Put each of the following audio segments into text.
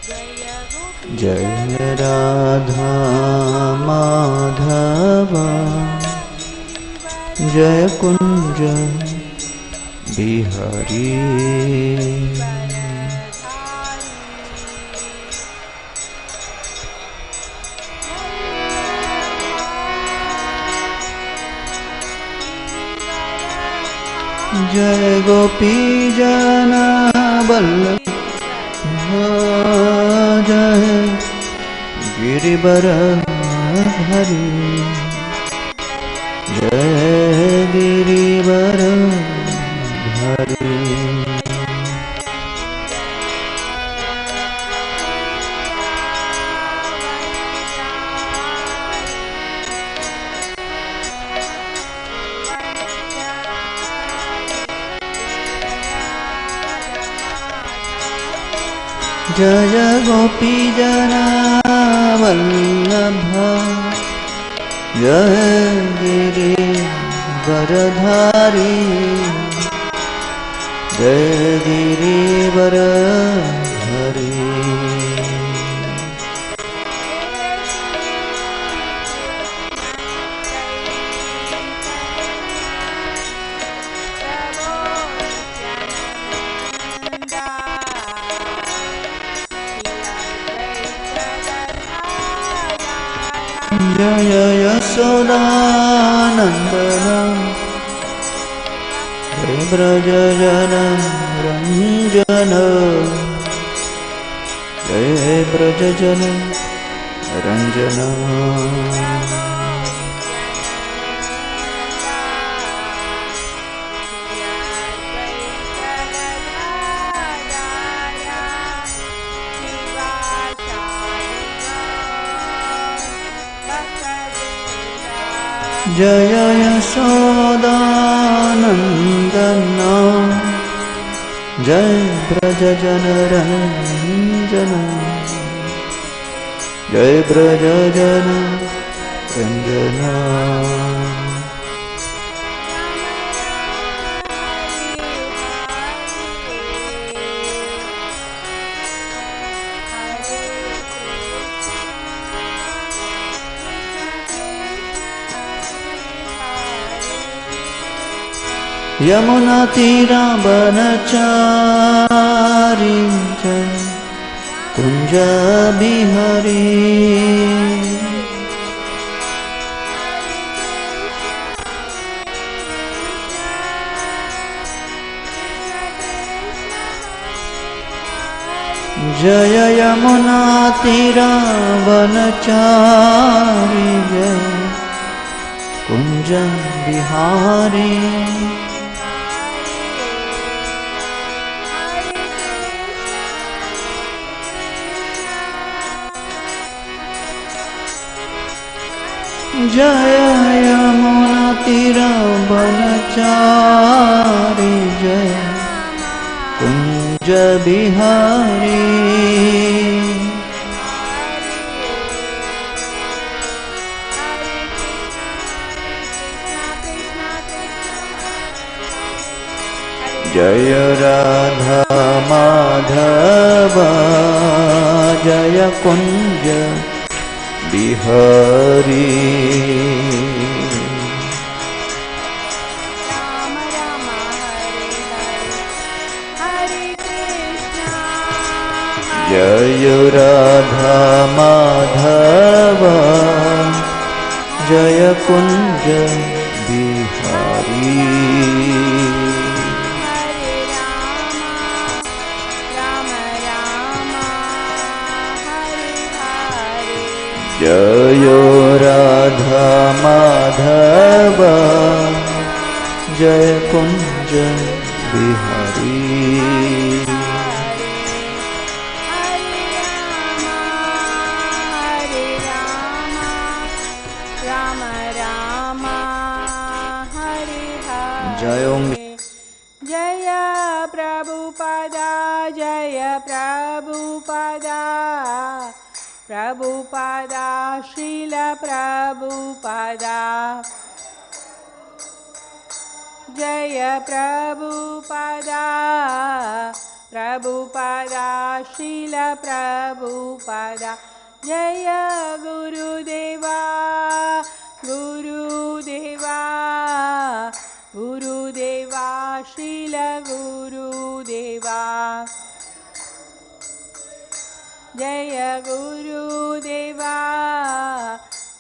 जय राधा माधव जय कुंज बिहारी। जय गोपी जन वल्लभ जय गिरिवर हरि जय गिरिवर हरि। जय गोपी जना वल्लभ जय गिरिवरधारी जय गिरिवर हरि। जय यशोदानन्दन जय ब्रजजन रञ्जन जय ब्रजजन रञ्जन। जय यशोदानन्दन जय ब्रजजन रञ्जन जय ब्रजजन रञ्जन। यमुना तीरा वनचारी जय कुंज बिहारी जय यमुना तीरा वनचारी जय कुंज बिहारी। जय यमुना तीरा वनचारी जय कुंज बिहारी। जय राधा माधव जय कुंज बिहारी। जय राधा माधव जय कुंज बिहारी। जय राधा माधव जय कुंज बिहारी। जय ओम जय प्रभुपादा जय प्रभुपादा प्रभुपादा श्रील प्रभुपादा जय Prabhupada Prabhupada, Srila Prabhupada. Jaya Gurudeva, Gurudeva, Gurudeva, Srila Gurudeva. Jaya Gurudeva,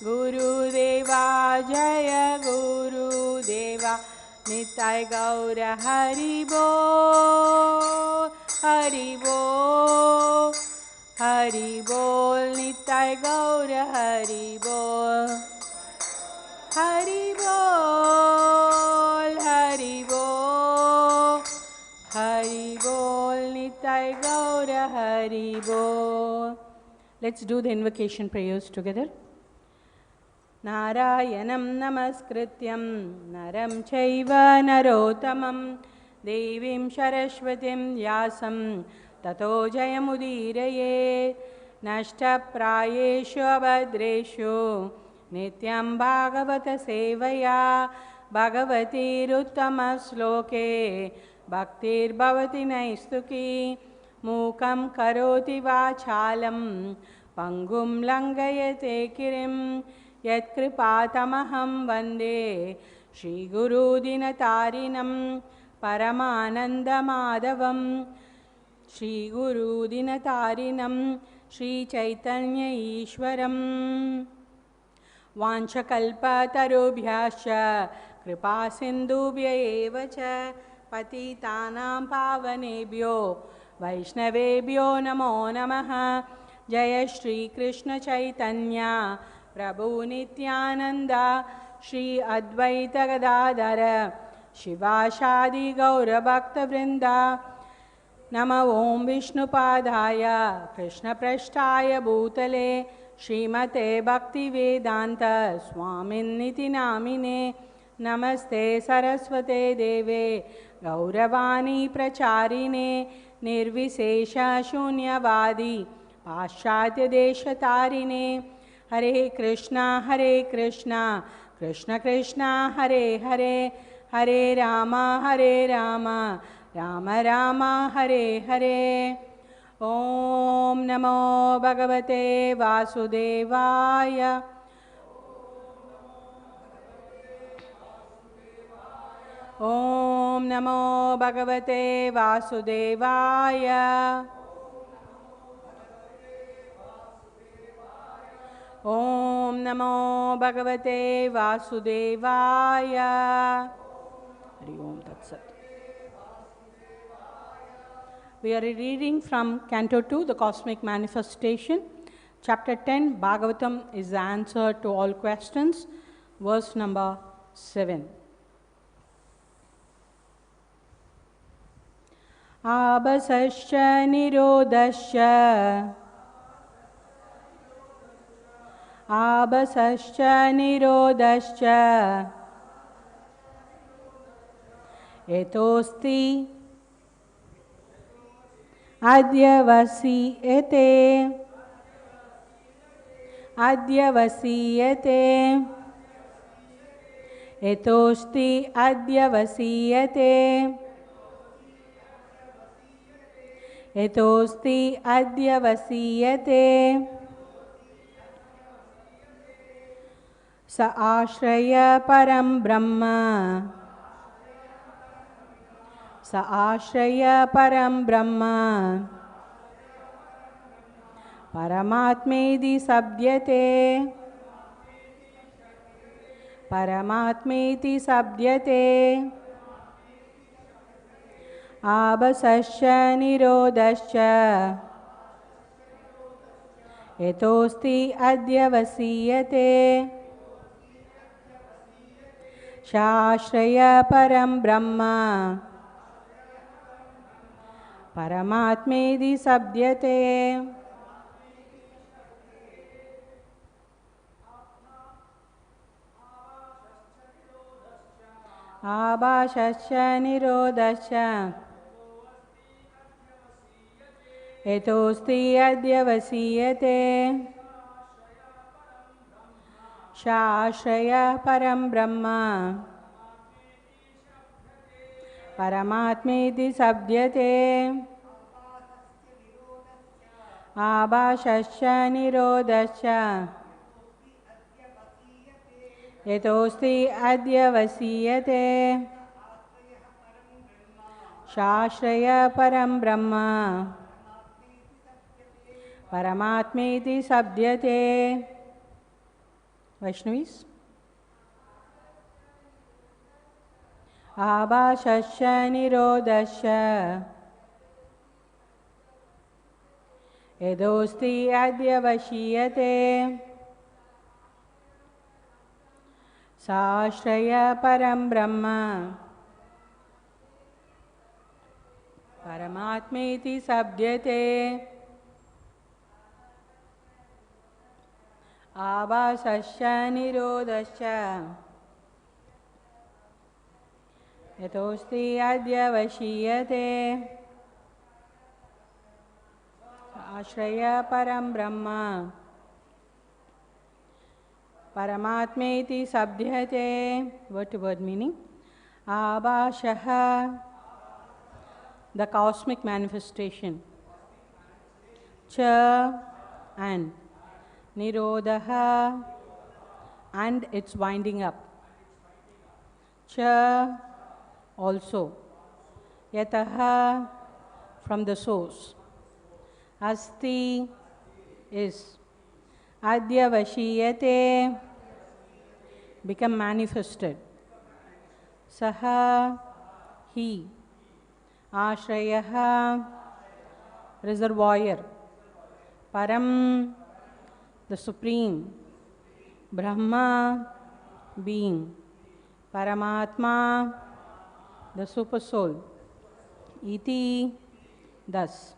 Gurudeva, Jaya Gurudeva. Nitai Gaura Haribo, Haribo, Haribol, Nitai Gaura Haribol, Haribol, Haribol, Haribol, Nitai Gaura Haribol. Let's do the invocation prayers together. Narayanam namaskrityam naram chaiva narottamam devim saraswatim vyasam tato jayamudiraye nashta prayeshu abhadreshu nityam bhagavata sevaya bhagavati ruttama sloke bhaktir bhavati naistuki mukam karoti vachalam pangum langayate kirim Yat kripatamaham vande Shri Guru Dinatarinam Paramanandamadavam Shri Guru Dinatarinam Shri Chaitanya Ishwaram Vanchakalpa tarubhyascha Kripa sindubhya evacha Patitanam pavanebhyo Vaishnavebhyo namo namaha Jaya Shri Krishna Chaitanya Prabhu Nityananda Shri Advaita Gadadhara Shivashadi Gaura Bhakta Vrinda Nama Om Viṣṇu Padaya Krishna Prashtaya Bhutale Śrīmate Bhakti Vedanta Swamin Niti Namine Namaste Saraswate Deve Gauravani Pracharine Nirvisesha Shunyavadi Paschatya Deshatarine Hare Krishna, Krishna Krishna, Hare Hare, Hare Rama, Rama Rama, Hare Hare. Om Namo Bhagavate Vasudevaya. Om Namo Bhagavate Vasudevaya. Om Namo Bhagavate Vasudevaya. Hari Om Tat Sat. We are reading from Canto 2, The Cosmic Manifestation. Chapter 10, Bhagavatam is the answer to all questions. Verse number 7. ābhāsaś nirodhaś ābhāsaś nirodhaś yatosti adhyavasīyate yatosti adhyavasīyate yatosti adhyavasīyate sa āśrayaḥ param brahma sa āśrayaḥ param brahma paramātmeti śabdyate paramātmeti śabdyate ābhāsaś nirodhaś yatosti adhyavasīyate śāśrayaḥ param brahma paramātmeti śabdyate. ābhāsaś nirodhaś yatosti adhyavasīyate śāśrayaḥ param brahma paramātmeti śabdyate ābhāsaśya nirodhaśya yatosti adhyavasīyate śrāśrayaḥ param brahma paramātmeti śabdyate. Vaishnavis. ābhāsaśya nirodhaśya yadosti adhyavasīyate śrāśrayaḥ param brahma paramātmeti śabdyate. ābhāsaśya nirodhaśya yatosti adhyavasīyate āśrayaḥ param brahma paramātmeti śabdyate. Word to word meaning. ābhāsaḥ, the cosmic manifestation. Cha, and nirodhaḥ, and its winding up. Cha, also. Yataḥ, from the source. Asti, is. Adhyavasīyate, become manifested. Saha, he. āśrayaḥ, reservoir. Param, the supreme. Brahma, being. Paramātmā, the Supersoul. Iti, thus.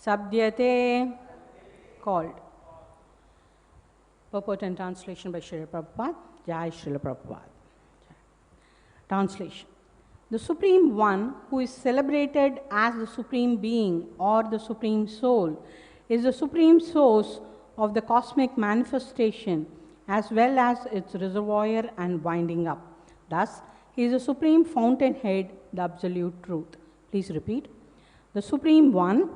Śabdyate, called. Purport and translation by Srila Prabhupada. Jai Srila Prabhupada. Translation. The Supreme One, who is celebrated as the Supreme Being or the Supreme Soul, is the Supreme Source of the cosmic manifestation as well as its reservoir and winding up. Thus, he is the Supreme Fountainhead, the Absolute Truth. Please repeat. The Supreme One,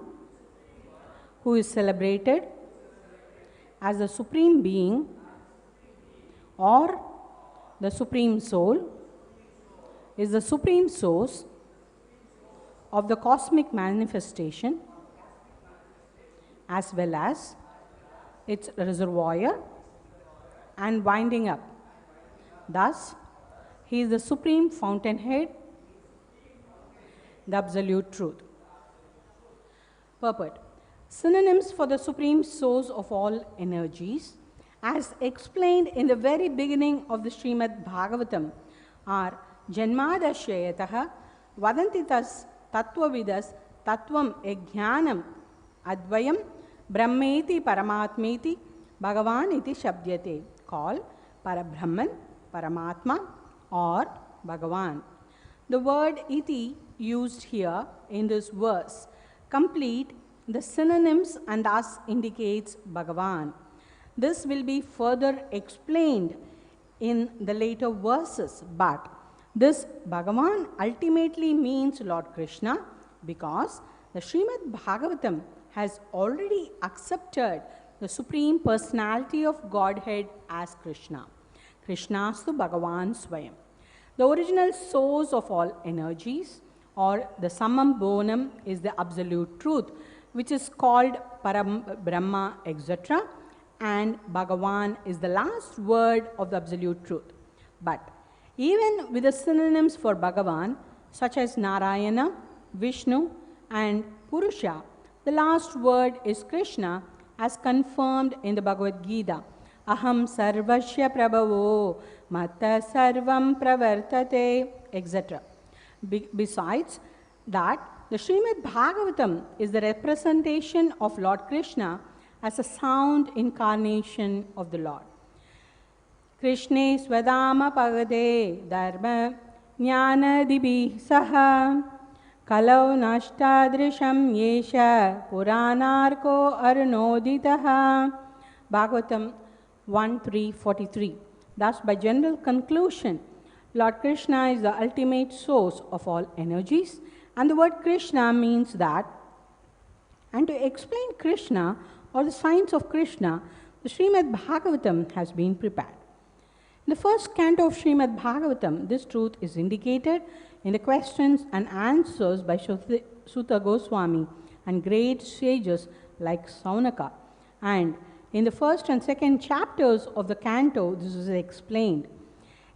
who is celebrated as the Supreme Being or the Supreme Soul, is the Supreme Source of the cosmic manifestation as well as its reservoir and winding up. Thus, he is the Supreme Fountainhead, the Absolute Truth. Purport. Synonyms for the Supreme Source of all energies, as explained in the very beginning of the Śrīmad-Bhāgavatam, are janmadasya yataḥ, vadantitas tattva-vidas tattvam ejnanam advayam brahmeti paramātmeti bhagavan iti śabdyate, called Parabrahman, Paramātmā, or Bhagavan. The word iti used here in this verse complete the synonyms and thus indicates Bhagavan. This will be further explained in the later verses, but this Bhagavan ultimately means Lord Kṛṣṇa because the Śrīmad-Bhāgavatam has already accepted the Supreme Personality of Godhead as Kṛṣṇa. Kṛṣṇastu Bhagavan Swayam. The original source of all energies, or the summum bonum, is the Absolute Truth, which is called param, brahma, etc. And Bhagavan is the last word of the Absolute Truth. But even with the synonyms for Bhagavan, such as Narayana, Viṣṇu and Puruṣa, the last word is Kṛṣṇa, as confirmed in the Bhagavad-gītā. Aham sarvasya prabhavo matta sarvam pravartate, etc. Besides that, the Śrīmad-Bhāgavatam is the representation of Lord Kṛṣṇa as a sound incarnation of the Lord. Krishne swadama pagade dharma jnana dibhi saha kalau nashtadrisham yesha puranarko arunoditaha. Bhagavatam 1.3.43. Thus, by general conclusion, Lord Kṛṣṇa is the ultimate source of all energies, and the word Kṛṣṇa means that And to explain Krishna or the signs of Krishna, the Śrīmad-Bhāgavatam has been prepared. In the first canto of Śrīmad-Bhāgavatam, this truth is indicated in the questions and answers by Sutta Goswami and great sages like Saunaka. And in the first and second chapters of the canto, this is explained.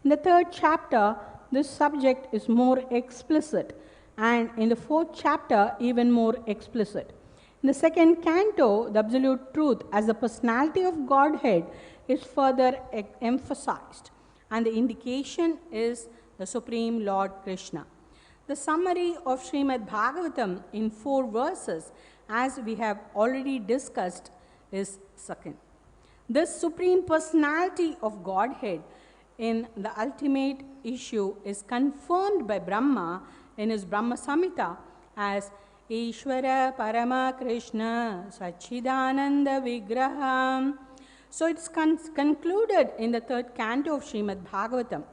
In the third chapter, this subject is more explicit, and in the fourth chapter, even more explicit. In the second canto, the absolute truth as the personality of Godhead is further emphasized, and the indication is the Supreme Lord Kṛṣṇa. The summary of Śrīmad-Bhāgavatam in 4 verses, as we have already discussed, is second. This Supreme Personality of Godhead in the ultimate issue is confirmed by Brahma in his Brahma Samhita as Ishvara Parama Krishna Sachidananda Vigraham. So it's concluded in the third canto of Śrīmad-Bhāgavatam.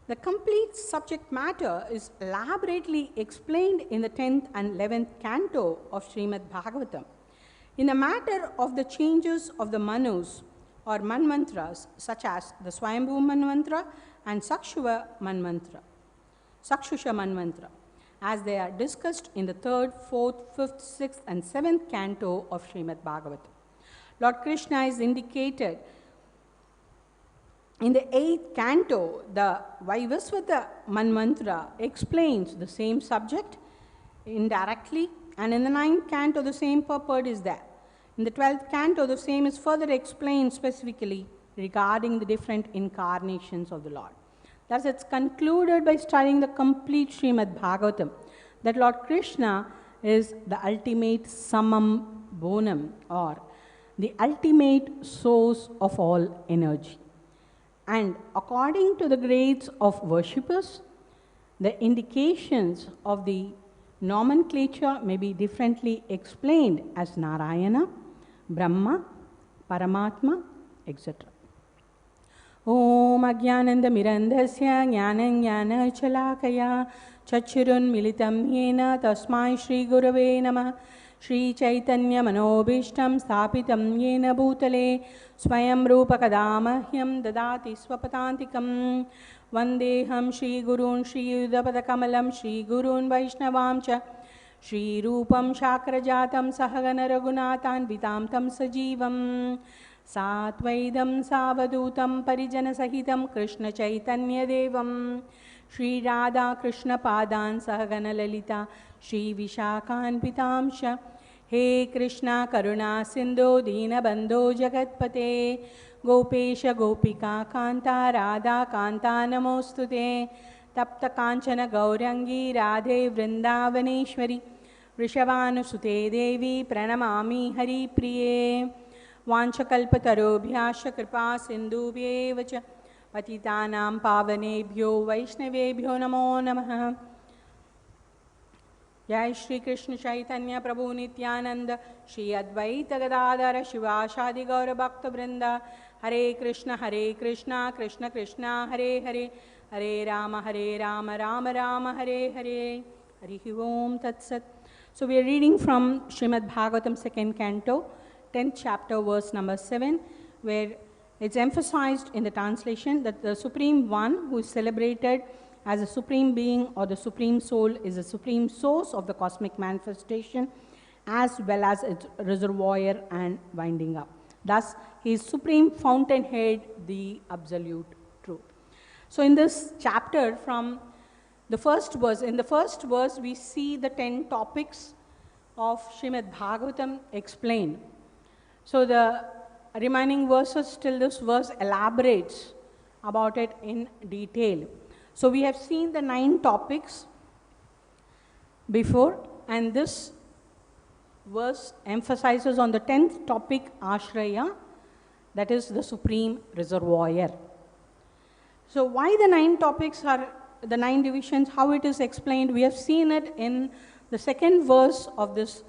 The complete subject matter is elaborately explained in the 10th and 11th canto of Śrīmad-Bhāgavatam. In the matter of the changes of the manus or manmantras, such as the Swayambhu Manmantra and Sakshusha Manmantra, as they are discussed in the 3rd, 4th, 5th, 6th, and 7th canto of Śrīmad-Bhāgavatam. Lord Kṛṣṇa is indicated in the 8th canto. The Vaivasvata Manmantra explains the same subject indirectly, and in the 9th canto, the same purport is there. In the 12th canto, the same is further explained specifically regarding the different incarnations of the Lord. Thus, it's concluded by studying the complete Śrīmad-Bhāgavatam that Lord Kṛṣṇa is the ultimate summum bonum, or the ultimate source of all energy. And according to the grades of worshippers, the indications of the nomenclature may be differently explained as Narayana, Brahma, Paramātmā, etc. Om Ajnananda Mirandasya Jnanam Jnana Chalakaya Chachurun Militam Yena Tasmai Shri Gurave Namah Shri Chaitanya Manobishtam Sthapitam Yena Bhutale Swayam Rupa Kadamahyam Dadati Swapatantikam Vandeham Shri Gurun Shri Yudapada Kamalam Shri Gurun Vaishnavam Cha Shri Rupam Shakrajatam Sahagana Raghunathan Vitam Tam Sajivam Satvaidam Savadutam Parijana Sahitam Krishna Chaitanya Devam Shri Radha Krishna Padan Sahagana Lalita Shri Vishakhan Pitamsha He Krishna Karuna Sindhu Dina Bandho Jagatpate Gopesha Gopika Kanta Radha Kanta Namostute Tapta Kanchana Gaurangi Radhe Vrindavaneshwari Vrishavanusute Devi Pranamami Hari Priye Vanchakalpatarobhyascha Kripa Sindhubhyevacha Patitanam Pavanebhyo Vaishnavebhyo Namo Namaha Jai Shri Krishna Chaitanya Prabhu Nityananda Shri Advaita Gadadhara Shivashadi Gaura Bhakta Vrinda Hare Krishna Krishna Krishna Hare Hare Hare Rama Rama Rama Hare Hare Hari Om Tat Sat. So we are reading from Śrīmad-Bhāgavatam 2nd canto, 10th chapter, verse number 7, where it's emphasized in the translation that the Supreme One, who is celebrated as a Supreme Being or the Supreme Soul, is the Supreme Source of the cosmic manifestation as well as its reservoir and winding up. Thus, he is Supreme Fountainhead, the Absolute Truth. So in this chapter, from the first verse, in the first verse we see the 10 topics of Śrīmad-Bhāgavatam explained. So the remaining verses till this verse elaborates about it in detail. So we have seen the 9 topics before, and this verse emphasizes on the 10th topic, āśrayaḥ, that is the supreme reservoir. So why the 9 topics are the 9 divisions, how it is explained, we have seen it in the 2nd verse of this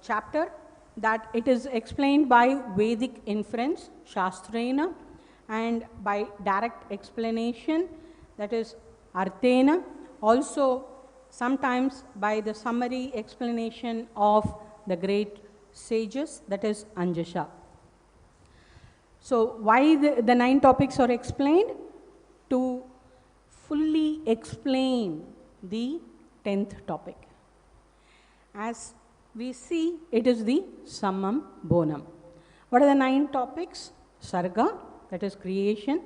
chapter, that it is explained by Vedic inference, Shastrena, and by direct explanation, that is Arthena, also sometimes by the summary explanation of the great sages, that is Anjasha. So why the 9 topics are explained? To fully explain the 10th topic. As we see, it is the summum bonum. What are the 9 topics? Sarga, that is creation.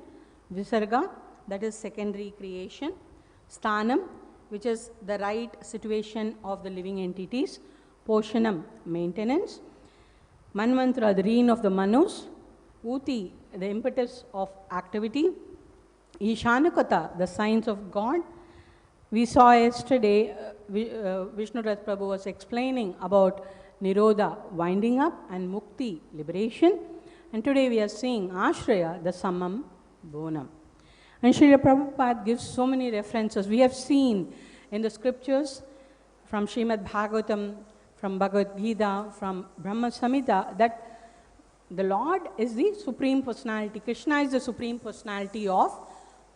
Visarga, that is secondary creation. Sthanam, which is the right situation of the living entities. Poshanam, maintenance. Manvantra, the reign of the Manus. Uti, the impetus of activity. Ishanakata, the signs of God. We saw yesterday, Viṣṇu Prabhu was explaining about nirodha, winding up, and mukti, liberation. And today we are seeing āśrayaḥ, the summum bonum. And Srila Prabhupada gives so many references. We have seen in the scriptures from Śrīmad-Bhāgavatam, from Bhagavad-gītā, from Brahma Samhita, that the Lord is the Supreme Personality. Kṛṣṇa is the Supreme Personality of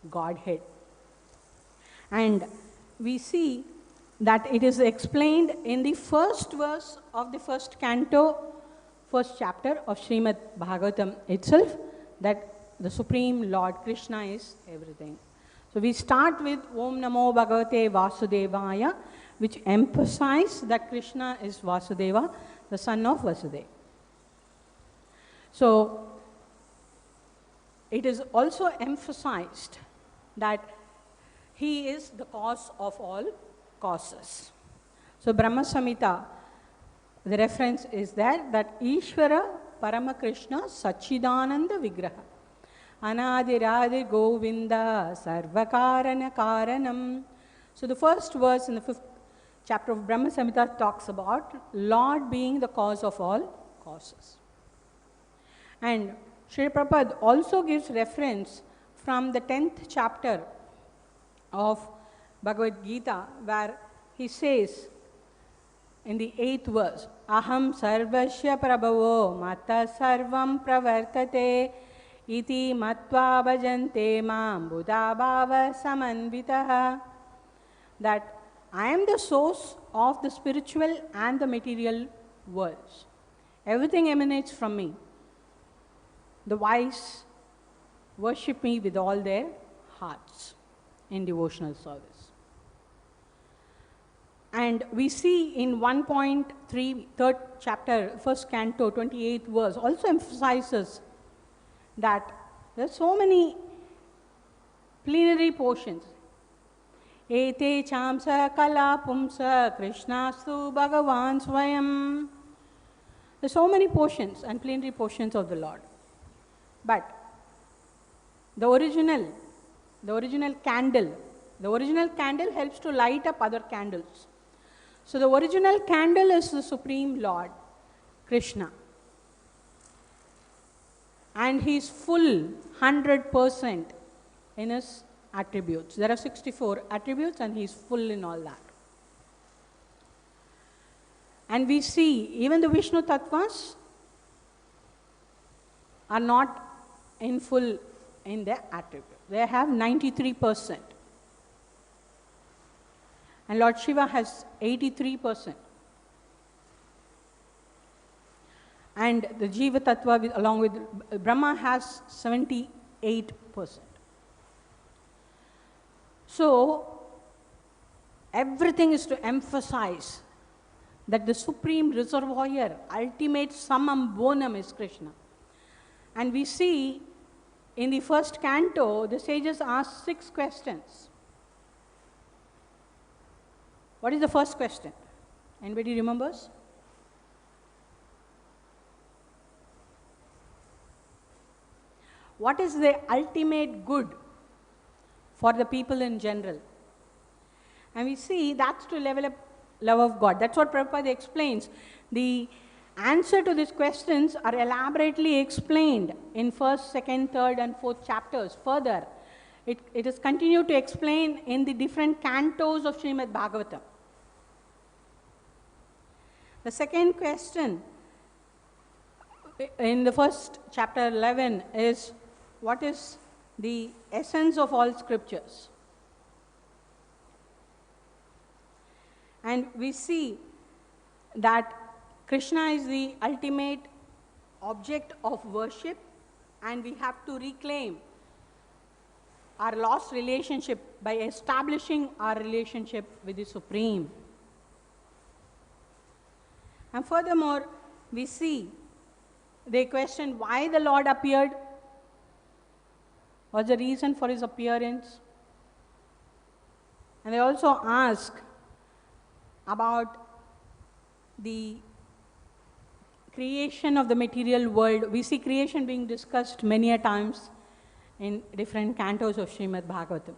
Godhead. And we see that it is explained in the first verse of the first canto, first chapter of Śrīmad-Bhāgavatam itself, that the Supreme Lord Kṛṣṇa is everything. So we start with Om Namo Bhagavate Vasudevaya, which emphasizes that Kṛṣṇa is Vasudeva, the son of Vasudeva. So it is also emphasized that he is the cause of all causes. So Brahma Samhita, the reference is there that Ishvara Parama Kṛṣṇa Sachidananda Vigraha Anadiradi Govinda Sarvakarana Karanam. So the first verse in the 5th chapter of Brahma Samhita talks about Lord being the cause of all causes. And Srila Prabhupada also gives reference from the 10th chapter of Bhagavad-gītā, where he says in the 8th verse, Aham sarvasya prabhavo mata sarvam pravartate iti matva bhajante mam buddhabhava samanvitaha, that I am the source of the spiritual and the material worlds. Everything emanates from me. The wise worship me with all their hearts in devotional service. And we see in 1.3, 3rd chapter, 1st canto, 28th verse, also emphasizes that there are so many plenary portions. Ete chamsa kala pumsa krishnastu bhagavan swayam. There are so many portions and plenary portions of the Lord. But the original candle helps to light up other candles. So the original candle is the Supreme Lord Kṛṣṇa. And he is full 100% in his attributes. There are 64 attributes and he is full in all that. And we see even the Viṣṇu tattvas are not in full in their attribute. They have 93%. And Lord Shiva has 83%. And the Jiva Tattva along with Brahma has 78%. So everything is to emphasize that the supreme reservoir, ultimate summum bonum is Kṛṣṇa. And we see in the 1st canto, the sages ask 6 questions. What is the first question? Anybody remembers? What is the ultimate good for the people in general? And we see that's to level up love of God. That's what Prabhupada explains. The answer to these questions are elaborately explained in 1st, 2nd, 3rd and 4th chapters. Further, it is continued to explain in the different cantos of Śrīmad-Bhāgavatam. The second question in the 1st chapter 11 is, what is the essence of all scriptures? And we see that Krishna is the ultimate object of worship, and we have to reclaim our lost relationship by establishing our relationship with the Supreme. And furthermore, we see they question why the Lord appeared. What's the reason for his appearance? And they also ask about the creation of the material world. We see creation being discussed many a times in different cantos of Śrīmad-Bhāgavatam.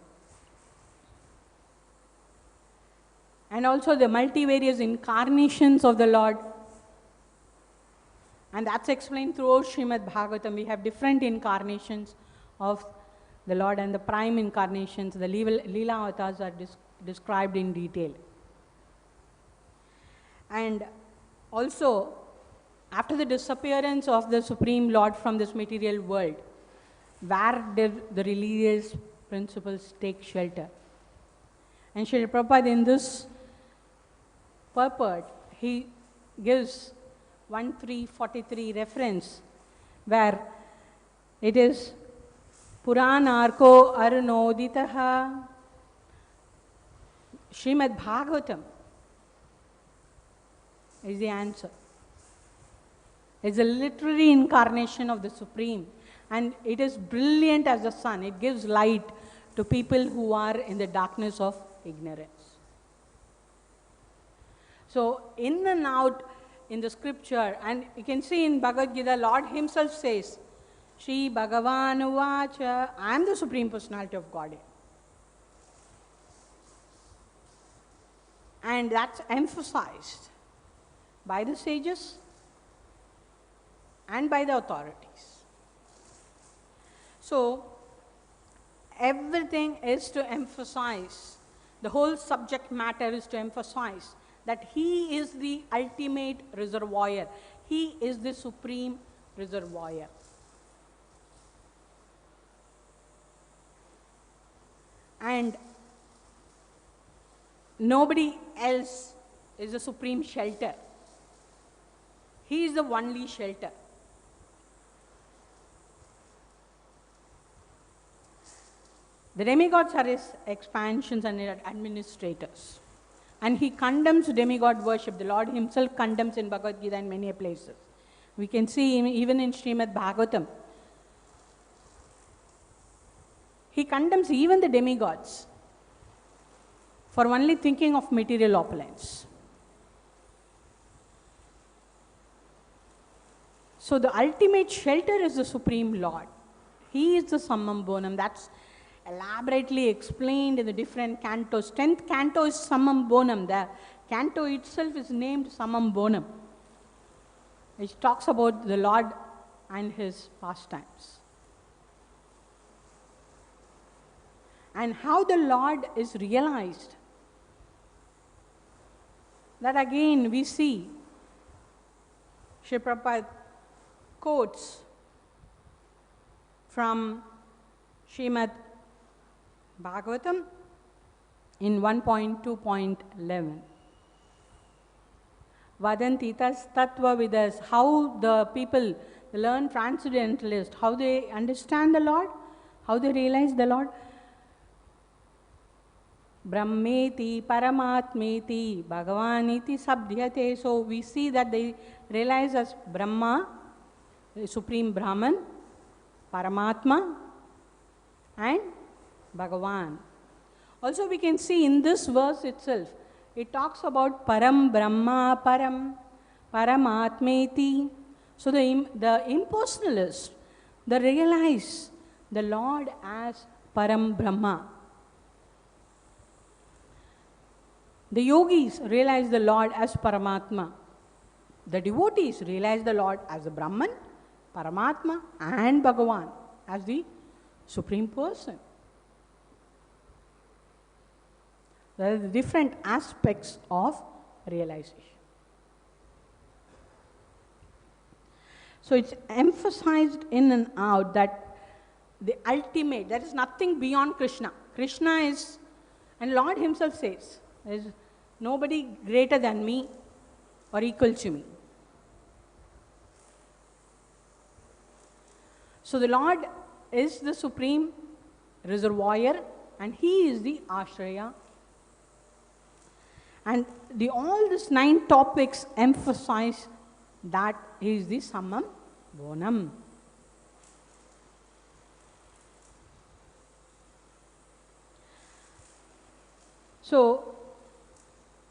And also the multivarious incarnations of the Lord. And that's explained throughout Śrīmad-Bhāgavatam. We have different incarnations of the Lord, and the prime incarnations, the Leela avatars are described in detail. And also, after the disappearance of the Supreme Lord from this material world, where did the religious principles take shelter? And Srila Prabhupada, in this purport, he gives 1343 reference, where it is Puranarko Arunoditaha Śrīmad-Bhāgavatam is the answer. It's a literary incarnation of the Supreme, and it is brilliant as the sun. It gives light to people who are in the darkness of ignorance. So, in and out in the scripture, and you can see in Bhagavad-gītā, Lord himself says, Shri Bhagavan Uvacha, I am the Supreme Personality of Godhead. And that's emphasized by the sages and by the authorities. So, everything is to emphasize, the whole subject matter is to emphasize that he is the ultimate reservoir. He is the supreme reservoir. And nobody else is the supreme shelter. He is the only shelter. The demigods are his expansions and administrators. And he condemns demigod worship. The Lord himself condemns in Bhagavad-gītā in many places. We can see even in Śrīmad-Bhāgavatam. He condemns even the demigods for only thinking of material opulence. So the ultimate shelter is the Supreme Lord. He is the summum bonum. That's elaborately explained in the different cantos. 10th canto is summum bonum. The canto itself is named summum bonum, which talks about the Lord and his pastimes. And how the Lord is realized. That again we see. Srila Prabhupada quotes from Śrīmad-Bhāgavatam in 1.2.11. Vadantitas tattva-vidas, how the people, the learned transcendentalists, how they understand the Lord, how they realize the Lord. Brahmeti, paramātmeti, bhagavaniti śabdyate. So we see that they realize as Brahma, the Supreme Brahman, Paramātmā, and Bhagavan. Also we can see in this verse itself, it talks about param, brahma, param, paramātmeti. So the impersonalists, they realize the Lord as param brahma. The yogis realize the Lord as Paramātmā. The devotees realize the Lord as the Brahman, Paramātmā, and Bhagavan as the Supreme Person. There are the different aspects of realization. So it's emphasized in and out that the ultimate, there is nothing beyond Krishna. Krishna is, and Lord himself says, nobody greater than me or equal to me. So the Lord is the supreme reservoir and He is the āśrayaḥ. And all these 9 topics emphasize that He is the sammam bonam. So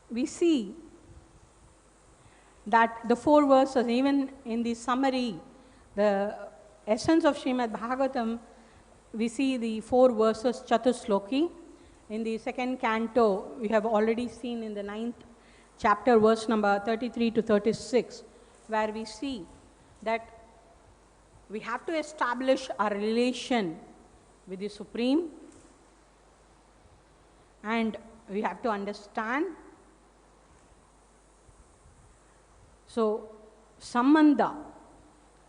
we see that the 4 verses, even in the summary, the essence of Śrīmad-Bhāgavatam, we see the 4 verses Chatusloki. In the 2nd canto, we have already seen in the 9th chapter, verse number 33 to 36, where we see that we have to establish our relation with the Supreme, and we have to understand. So, Sambandha,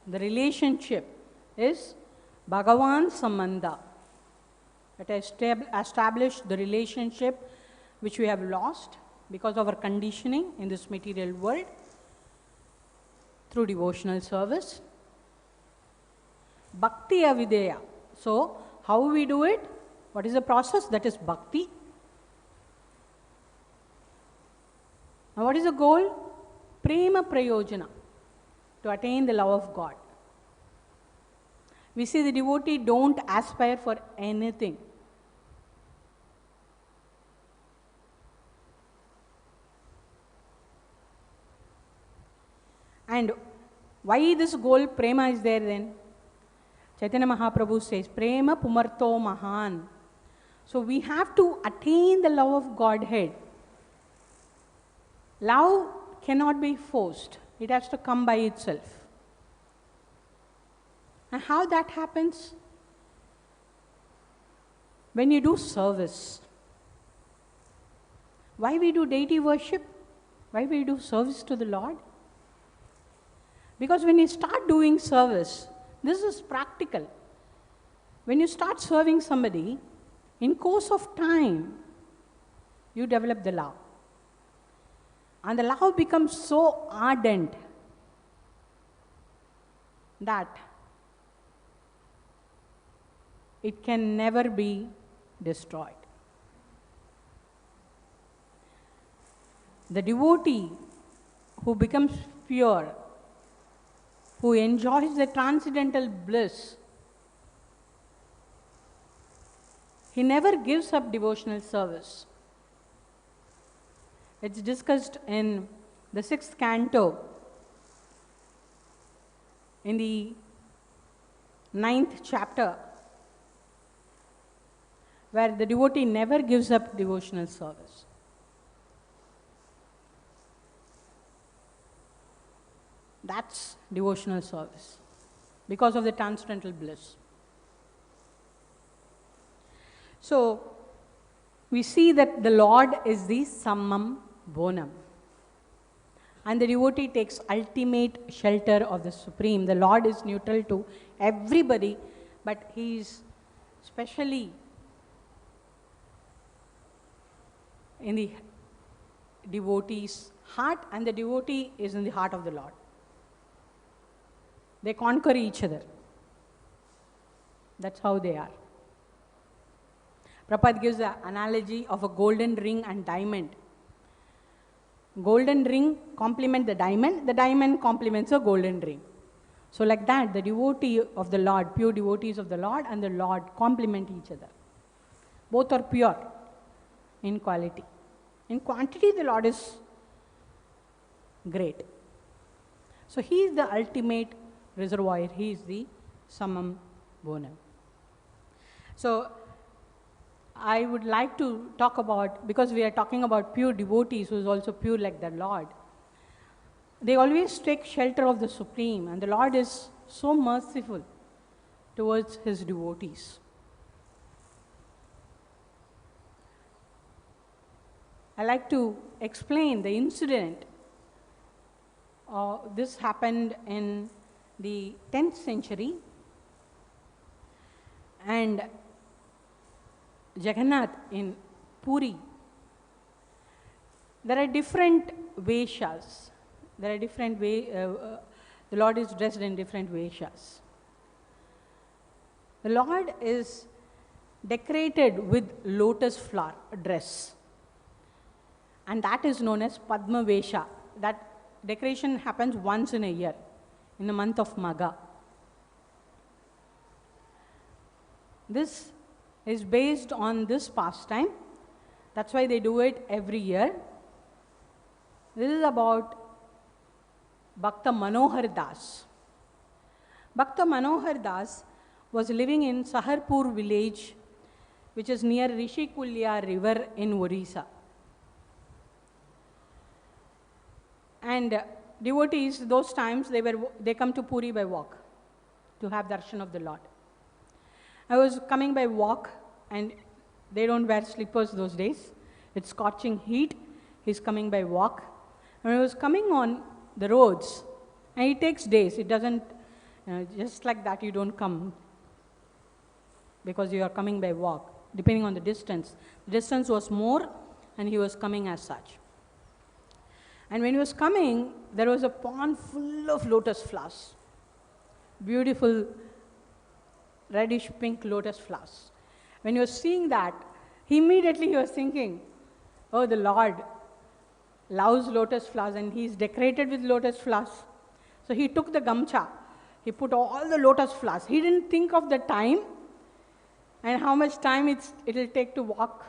the relationship, is Bhagavan Sambandha. It has established the relationship which we have lost because of our conditioning in this material world through devotional service. Bhakti avideya. So, how we do it? What is the process? That is bhakti. Now, what is the goal? Prema prayojana, to attain the love of God. We see the devotee don't aspire for anything. And why this goal, prema, is there then? Chaitanya Mahaprabhu says, prema pumarto mahan. So we have to attain the love of Godhead. Love cannot be forced. It has to come by itself. And how that happens? When you do service. Why we do deity worship? Why we do service to the Lord? Because when you start doing service, this is practical. When you start serving somebody, in course of time, you develop the love. And the love becomes so ardent that it can never be destroyed. The devotee who becomes pure, who enjoys the transcendental bliss, he never gives up devotional service. It's discussed in the 6th canto, in the 9th chapter, where the devotee never gives up devotional service. That's devotional service, because of the transcendental bliss. So, we see that the Lord is the sammam bonam. And the devotee takes ultimate shelter of the Supreme. The Lord is neutral to everybody, but He is specially in the devotee's heart, and the devotee is in the heart of the Lord. They conquer each other. That's how they are. Prabhupada gives the analogy of a golden ring and diamond. Golden ring complements the diamond complements a golden ring. So like that, the devotee of the Lord, pure devotees of the Lord and the Lord complement each other. Both are pure in quality. In quantity, the Lord is great. So He is the ultimate reservoir. He is the sammam bonam. So I would like to talk about, because we are talking about pure devotees who is also pure like the Lord. They always take shelter of the Supreme, and the Lord is so merciful towards His devotees. I like to explain the incident. This happened in the 10th century, and Jagannath in Puri, there are different veshas. There are different the Lord is dressed in different veshas. The Lord is decorated with lotus flower dress, and that is known as Padma Vesha. That decoration happens once in a year, in the month of Magha. This is based on this pastime. That's why they do it every year. This is about Bhakta Manohar Das. Bhakta Manohar Das was living in Saharpur village, which is near Rishikulya river in Orissa. And devotees, those times, they come to Puri by walk to have darshan of the Lord. I was coming by walk, and they don't wear slippers those days. It's scorching heat. He's coming by walk. And I was coming on the roads, and it takes days. It doesn't, just like that you don't come because you are coming by walk, depending on the distance. The distance was more, and he was coming as such. And when he was coming, there was a pond full of lotus flowers, beautiful reddish pink lotus flowers. When he was seeing that, immediately he was thinking, oh, the Lord loves lotus flowers and he is decorated with lotus flowers. So he took the gamcha, he put all the lotus flowers. He didn't think of the time and how much time it will take to walk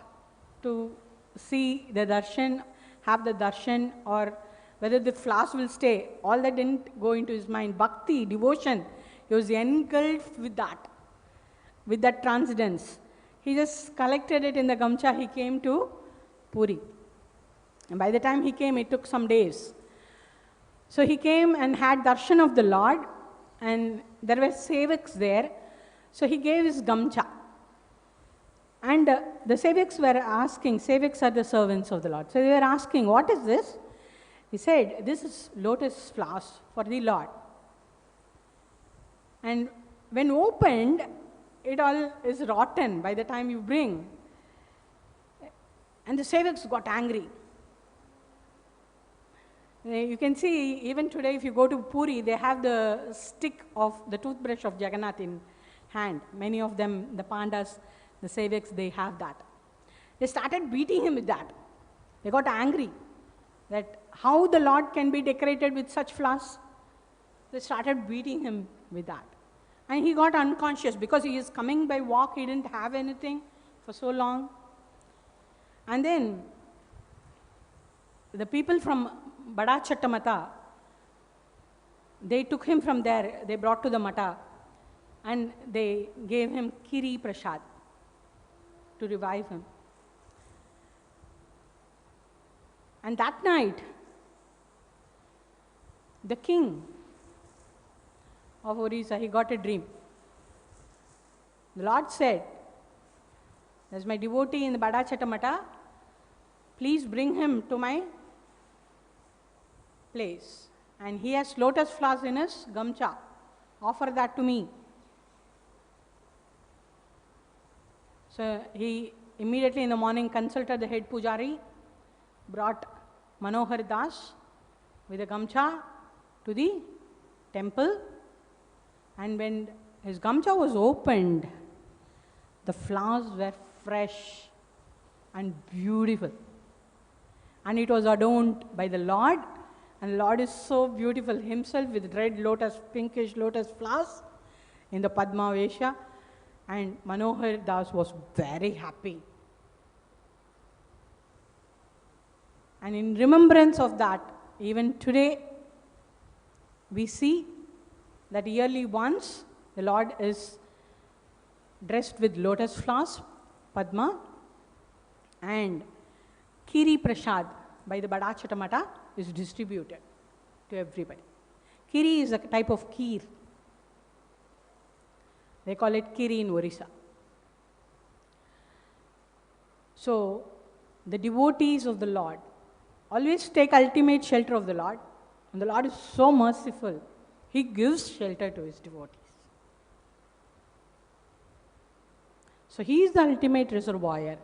to see the darshan, have the darshan, or whether the flowers will stay. All that didn't go into his mind. Bhakti, devotion, he was engulfed with that transcendence. He just collected it in the gamcha. He came to Puri. And by the time he came, it took some days. So he came and had darshan of the Lord, and there were sevaks there. So he gave his gamcha. And the sevaks were asking, sevaks are the servants of the Lord. So they were asking, what is this? He said, this is lotus flowers for the Lord. And when opened, it all is rotten by the time you bring. And the sevaks got angry. You can see, even today, if you go to Puri, they have the stick of the toothbrush of Jagannath in hand. Many of them, the pandas, the sevaks, they have that. They started beating him with that. They got angry that how the Lord can be decorated with such flowers. They started beating him with that. And he got unconscious because he is coming by walk. He didn't have anything for so long. And then the people from Bada Mata, they took him from there. They brought to the Mata and they gave him Kiri Prasad to revive him. And that night, the king of Orissa, he got a dream. The Lord said, there's my devotee in the Bada Mata, please bring him to my place. And he has lotus flowers in his gamcha. Offer that to me. So he immediately in the morning consulted the head pujari, brought Manohar Das with a gamcha to the temple. And when his gamcha was opened, the flowers were fresh and beautiful. And it was adorned by the Lord. And the Lord is so beautiful himself with red lotus, pinkish lotus flowers in the Padma Vesha. And Manohar Das was very happy. And in remembrance of that, even today, we see that yearly once the Lord is dressed with lotus flowers, Padma, and Kiri Prasad by the Bada Mata is distributed to everybody. Kiri is a type of kheer. They call it Kiri in Orissa. So, the devotees of the Lord always take ultimate shelter of the Lord. And the Lord is so merciful. He gives shelter to his devotees. So, he is the ultimate reservoir.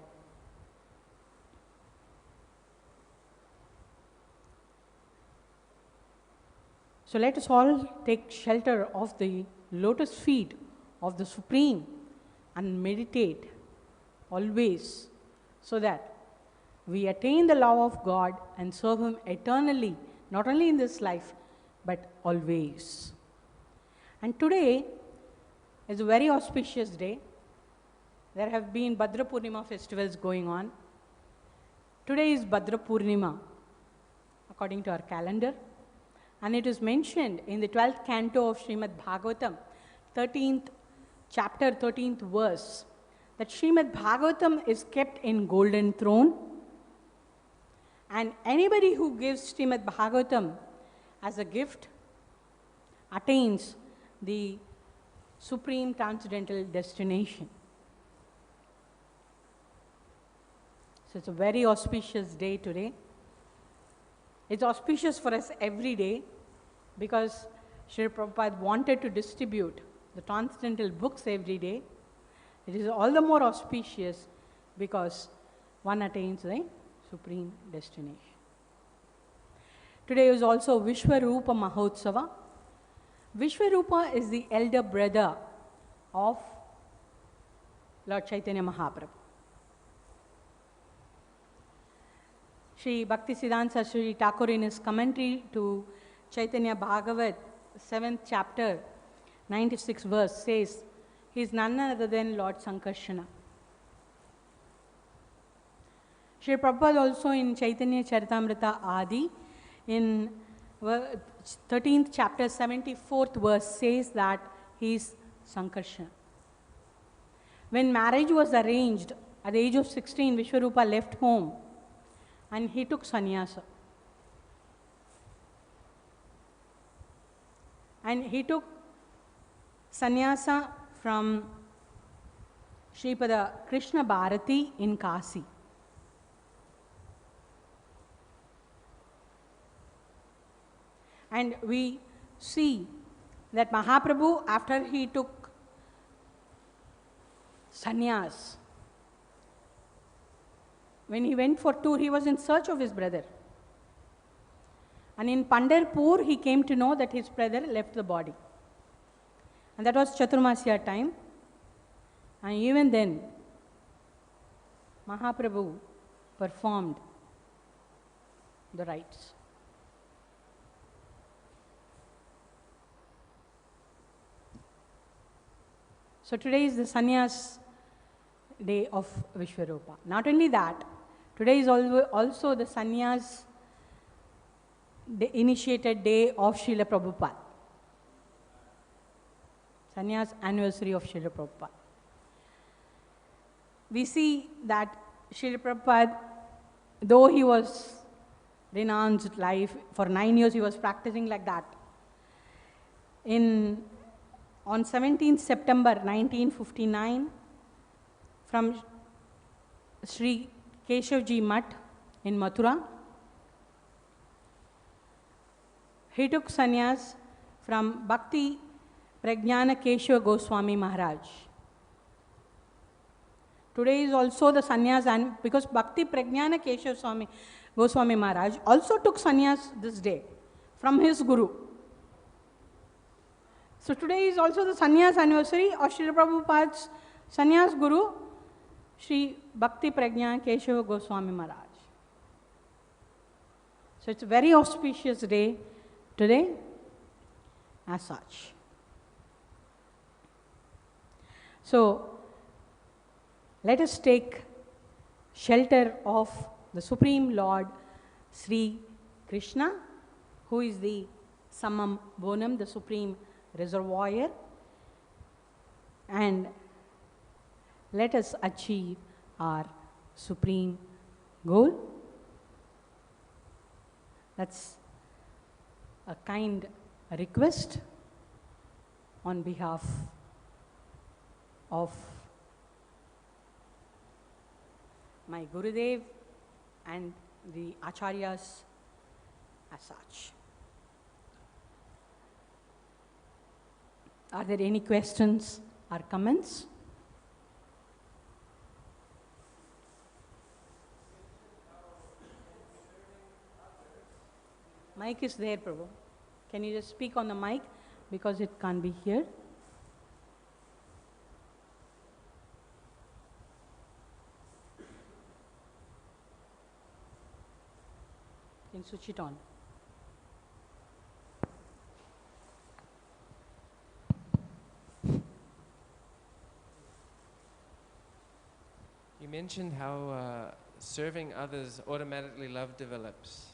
So let us all take shelter of the lotus feet of the Supreme and meditate always, so that we attain the love of God and serve Him eternally, not only in this life, but always. And today is a very auspicious day. There have been Bhadra Purnima festivals going on. Today is Bhadra Purnima, according to our calendar. And it is mentioned in the 12th canto of Śrīmad-Bhāgavatam, 13th chapter, 13th verse, that Śrīmad-Bhāgavatam is kept in golden throne. And anybody who gives Śrīmad-Bhāgavatam as a gift attains the supreme transcendental destination. So it's a very auspicious day today. It's auspicious for us every day because Srila Prabhupada wanted to distribute the transcendental books every day. It is all the more auspicious because one attains the supreme destination. Today is also Vishwarupa Mahotsava. Vishwarupa is the elder brother of Lord Chaitanya Mahaprabhu. Sri Bhaktisiddhanta Saraswati Thakur, in his commentary to Chaitanya Bhagavat, 7th chapter, 96th verse, says, he is none other than Lord Kṛṣṇa. Sri Prabhupada also in Chaitanya Charitamrita Adi, in 13th chapter, 74th verse, says that he is Sankarsana. When marriage was arranged, at the age of 16, Vishwarupa left home and he took sannyasa. And he took sannyasa from Sripada Krishna Bharati in Kasi. And we see that Mahaprabhu, after he took sannyas, when he went for tour, he was in search of his brother. And in Pandharpur, he came to know that his brother left the body. And that was Chaturmasya time. And even then, Mahaprabhu performed the rites. So today is the sannyas day of Vishwarupa. Not only that, today is also the sannyas, the initiated day of Srila Prabhupada. Sannyas anniversary of Srila Prabhupada. We see that Srila Prabhupada, though he was renounced life, for 9 years he was practicing like that. On 17th September 1959, from Sri Keshavji Mutt in Mathura, he took sannyas from Bhakti Pragyana Keshava Goswami Maharaj. Today is also the sannyas, and because Bhakti Pragyana Keshava Goswami Maharaj also took sannyas this day from his guru. So today is also the sannyas anniversary of Srila Prabhupada's sannyas guru, Sri Bhakti Pragyana Keshava Goswami Maharaj. So it's a very auspicious day today as such. So let us take shelter of the Supreme Lord Sri Kṛṣṇa, who is the Samam Bonam, the Supreme Reservoir, and let us achieve our supreme goal. That's a kind request on behalf of my Gurudev and the Acharyas as such. Are there any questions or comments? Mic is there, Prabhu. Can you just speak on the mic because it can't be here? You can switch it on. You mentioned how serving others automatically love develops.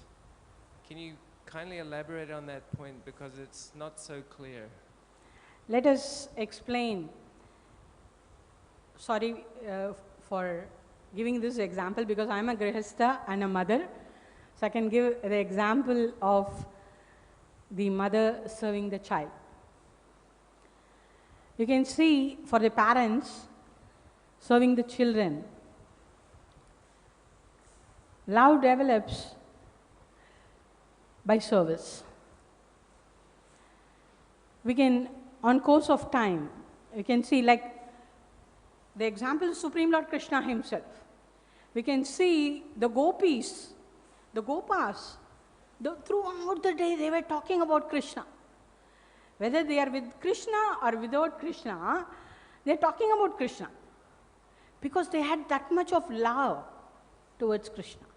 Can you kindly elaborate on that point because it's not so clear? Let us explain. Sorry for giving this example because I am a grihastha and a mother. So I can give the example of the mother serving the child. You can see for the parents serving the children, love develops by service. We can, on course of time, you can see like the example of Supreme Lord Kṛṣṇa himself. We can see the gopis, the gopas, throughout the day they were talking about Kṛṣṇa. Whether they are with Kṛṣṇa or without Kṛṣṇa, they are talking about Kṛṣṇa. Because they had that much of love towards Kṛṣṇa.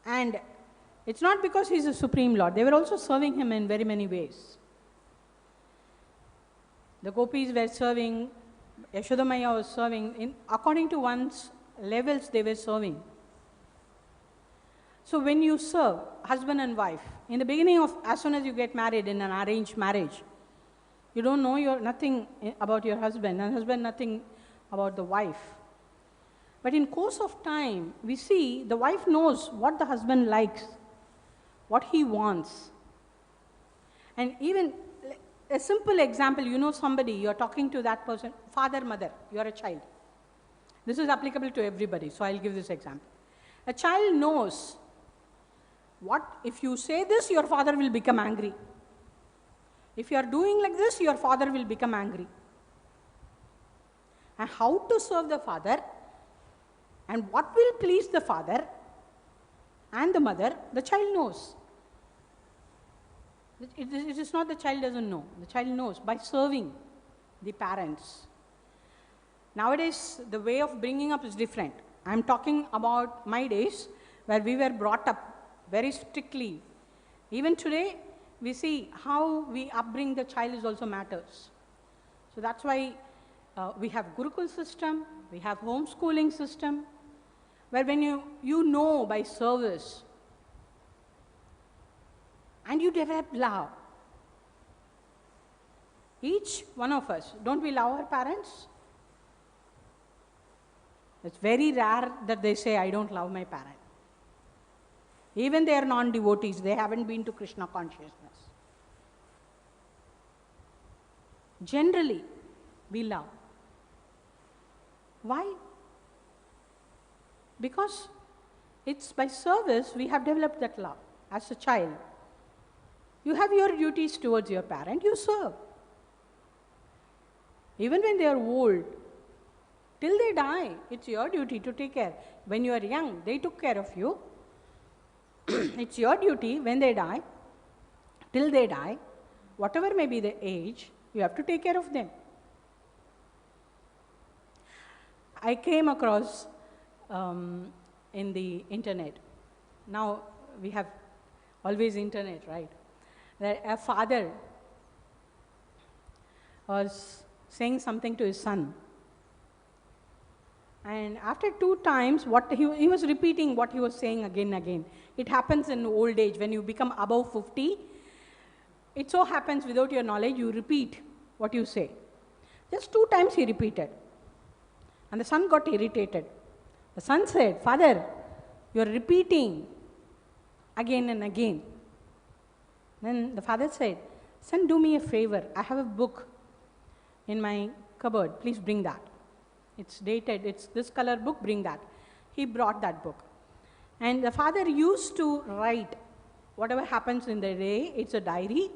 And it's not because he's a Supreme Lord. They were also serving him in very many ways. The gopis were serving, Yashodamaya was serving, according to one's levels they were serving. So when you serve, husband and wife, in the beginning of, as soon as you get married in an arranged marriage, you don't know nothing about your husband, and husband nothing about the wife. But in course of time, we see the wife knows what the husband likes, what he wants. And even a simple example, you know somebody, you're talking to that person, father, mother, you're a child. This is applicable to everybody, so I'll give this example. A child knows what, if you say this, your father will become angry. If you are doing like this, your father will become angry. And how to serve the father and what will please the father and the mother, the child knows. It is not the child doesn't know. The child knows by serving the parents. Nowadays, the way of bringing up is different. I am talking about my days where we were brought up very strictly. Even today, we see how we upbring the child is also matters. So that's why we have Gurukul system, we have homeschooling system, where when you know by service, and you develop love. Each one of us, don't we love our parents? It's very rare that they say, I don't love my parent. Even they are non-devotees, they haven't been to Krishna consciousness. Generally, we love. Why? Because it's by service we have developed that love as a child. You have your duties towards your parent, you serve. Even when they are old, till they die, it's your duty to take care. When you are young, they took care of you. It's your duty when they die, till they die, whatever may be the age, you have to take care of them. I came across in the internet, now we have always internet, right? That a father was saying something to his son. And after 2 times, what he was repeating what he was saying again and again. It happens in old age. When you become above 50, it so happens without your knowledge, you repeat what you say. Just 2 times he repeated. And the son got irritated. The son said, Father, you are repeating again and again. Then the father said, Son, do me a favor. I have a book in my cupboard. Please bring that. It's dated. It's this color book. Bring that. He brought that book. And the father used to write whatever happens in the day. It's a diary.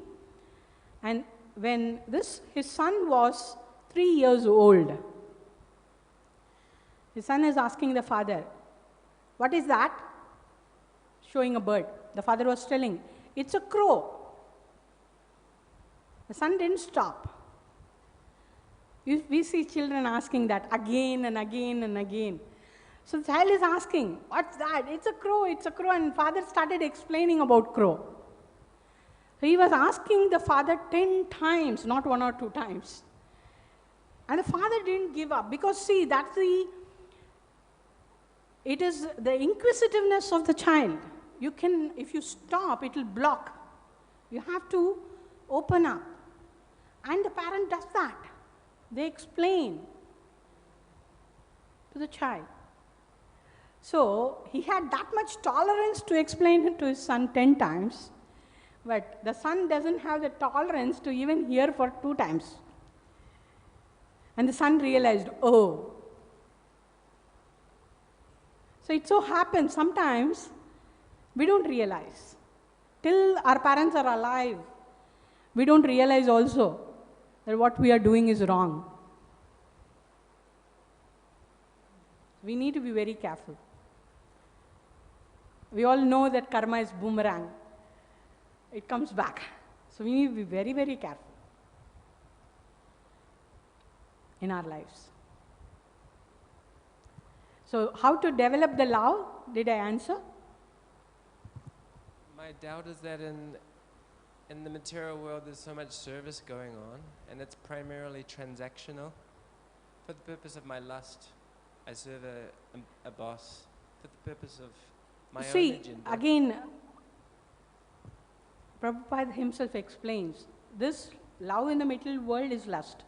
And when his son was 3 years old, his son is asking the father, what is that? Showing a bird. the father was telling, it's a crow. The son didn't stop. We see children asking that again and again and again. So the child is asking, what's that? It's a crow, it's a crow. And father started explaining about crow. So he was asking the father 10 times, not 1 or 2 times. And the father didn't give up, because see, it is the inquisitiveness of the child. You can, if you stop, it will block. You have to open up. And the parent does that. They explain to the child. So he had that much tolerance to explain it to his son 10 times, but the son doesn't have the tolerance to even hear for 2 times. And the son realized, oh. So it so happens sometimes we don't realize. Till our parents are alive, we don't realize also that what we are doing is wrong. We need to be very careful. We all know that karma is boomerang. It comes back. So we need to be very, very careful in our lives. So how to develop the love? Did I answer? My doubt is that in the material world there's so much service going on, and it's primarily transactional. For the purpose of my lust, I serve a boss. For the purpose of my own agenda. Again, Prabhupada himself explains, this love in the material world is lust.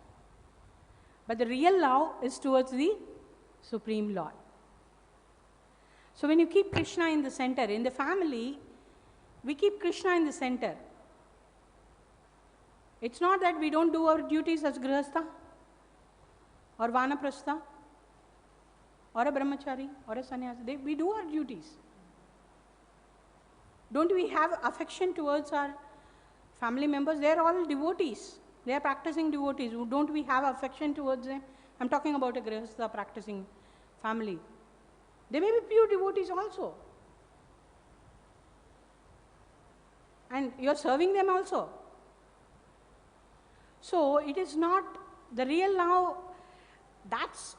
But the real love is towards the Supreme Lord. So when you keep Krishna in the center, in the family, we keep Krishna in the center. It's not that we don't do our duties as Grihastha, or Vanaprastha, or a Brahmachari, or a Sannyasi. We do our duties. Don't we have affection towards our family members? They are all devotees. They are practicing devotees. Don't we have affection towards them? I'm talking about a Grihastha practicing family. They may be pure devotees also. And you're serving them also. So it is not the real love, that's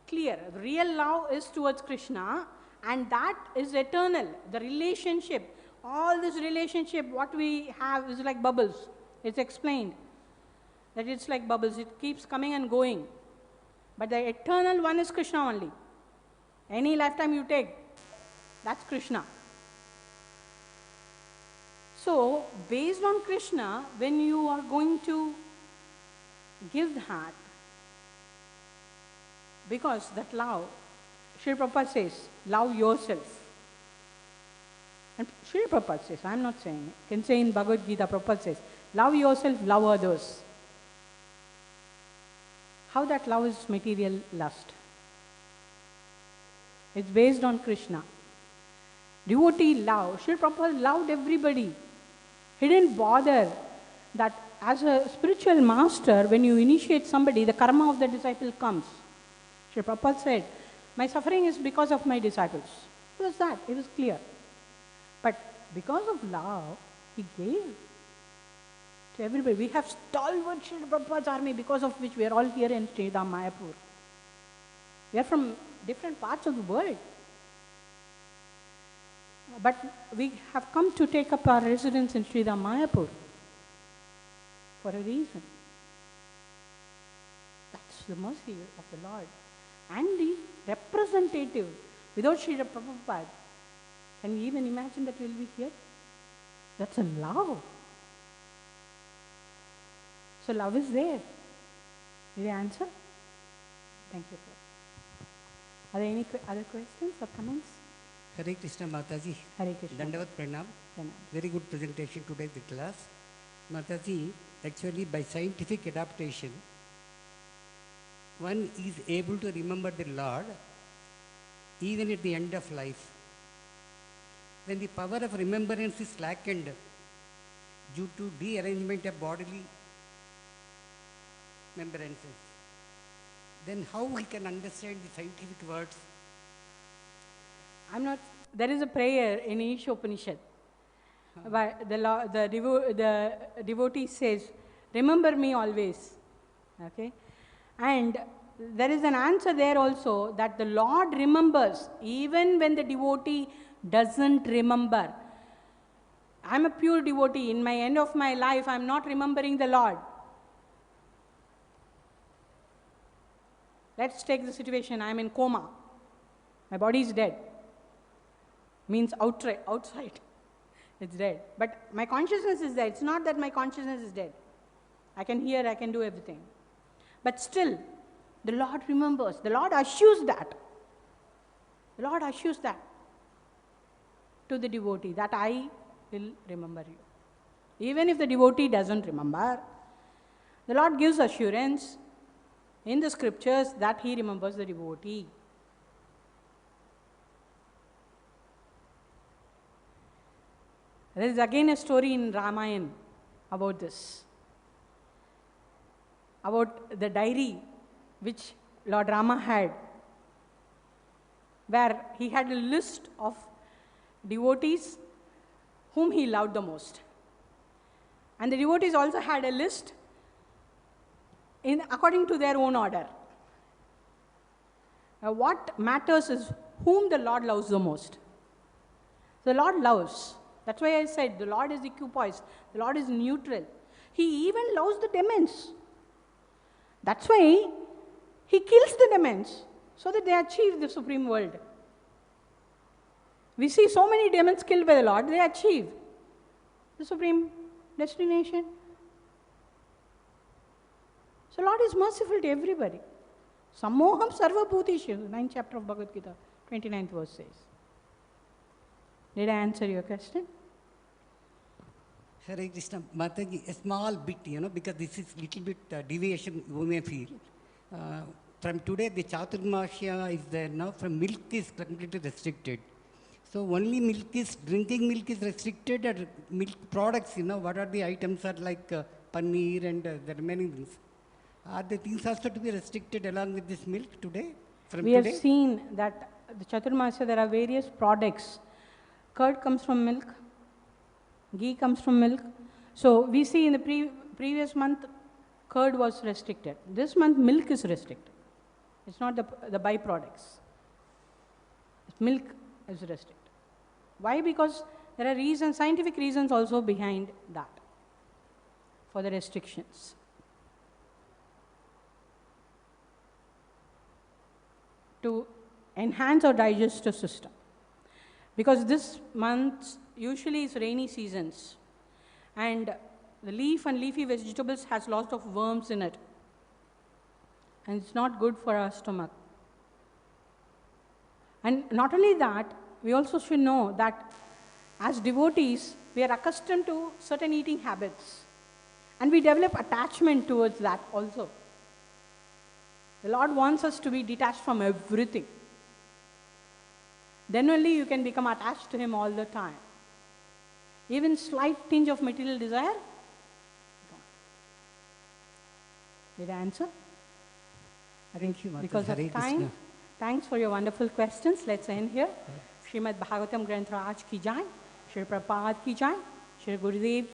clear. The real love is towards Krishna, and that is eternal. The relationship, all this relationship, what we have is like bubbles. It's explained that it's like bubbles. It keeps coming and going. But the eternal one is Krishna only. Any lifetime you take, that's Krishna. So, based on Krishna, when you are going to give that, because that love, Srila Prabhupada says, love yourself. And Srila Prabhupada says, I am not saying it. You can say in Bhagavad-gītā, Prabhupada says, love yourself, love others. How that love is material lust? It's based on Krishna. Devotee love, Srila Prabhupada loved everybody. He didn't bother that as a spiritual master, when you initiate somebody, the karma of the disciple comes. Srila Prabhupada said, my suffering is because of my disciples. It was that, it was clear. But because of love, he gave to everybody. We have stalwart Srila Prabhupada's army, because of which we are all here in Sridham Mayapur. We are from different parts of the world. But we have come to take up our residence in Sridham Mayapur for a reason. That's the mercy of the Lord. And the representative, without Srila Prabhupada, can you even imagine that we'll be here? That's a love. So love is there. Did I answer? Thank you. Are there any other questions or comments? Hare Krishna Mataji. Hare Krishna. Dandavat Pranam. Very good presentation today, the class. Mataji, actually by scientific adaptation, one is able to remember the Lord even at the end of life. When the power of remembrance is slackened due to dearrangement of bodily remembrances, then how we can understand the scientific words? I'm not there is a prayer in each Upanishad. But the devotee says, remember me always. Okay? And there is an answer there also that the Lord remembers even when the devotee doesn't remember. I am a pure devotee. In my end of my life, I am not remembering the Lord. Let's take the situation. I am in coma. My body is dead. Means outside. It's dead. But my consciousness is there. It's not that my consciousness is dead. I can hear, I can do everything. But still, the Lord remembers. The Lord assures that. The Lord assures that to the devotee, that I will remember you. Even if the devotee doesn't remember, the Lord gives assurance in the scriptures that He remembers the devotee. There is again a story in Ramayana about this. About the diary which Lord Rama had, where he had a list of devotees whom he loved the most. And the devotees also had a list according to their own order. Now, what matters is whom the Lord loves the most. The Lord loves. That's why I said the Lord is equipoised. The Lord is neutral. He even loves the demons. That's why He kills the demons so that they achieve the supreme world. We see so many demons killed by the Lord, they achieve the supreme destination. So Lord is merciful to everybody. Sammoham sarva bhuteshu, 9th chapter of Bhagavad-gītā, 29th verse says. Did I answer your question? Hare Krishna, Mataji, a small bit, because this is little bit deviation you may feel. From today, the Chaturmasya is there now. From milk is completely restricted. So only drinking milk is restricted, or milk products, what are the items are like paneer and the remaining things. Are the things also to be restricted along with this milk today? We have seen that the Chaturmasya, there are various products. Curd comes from milk, ghee comes from milk. So we see in the previous month, curd was restricted. This month, milk is restricted. It's not the byproducts. Milk is restricted. Why? Because there are reasons, scientific reasons also behind that, for the restrictions. To enhance our digestive system. Because this month usually is rainy seasons, and the leaf and leafy vegetables has lots of worms in it, and it's not good for our stomach. And not only that, we also should know that as devotees, we are accustomed to certain eating habits, and we develop attachment towards that also. The Lord wants us to be detached from everything. Then only you can become attached to Him all the time. Even slight tinge of material desire, gone. Did I answer? Thank you, Mataji. Because of time, thanks for your wonderful questions. Let's end here. Śrīmad-Bhāgavatam Granth Raj ki jai, Shri Prabhupada ki jai, Shri Gurudev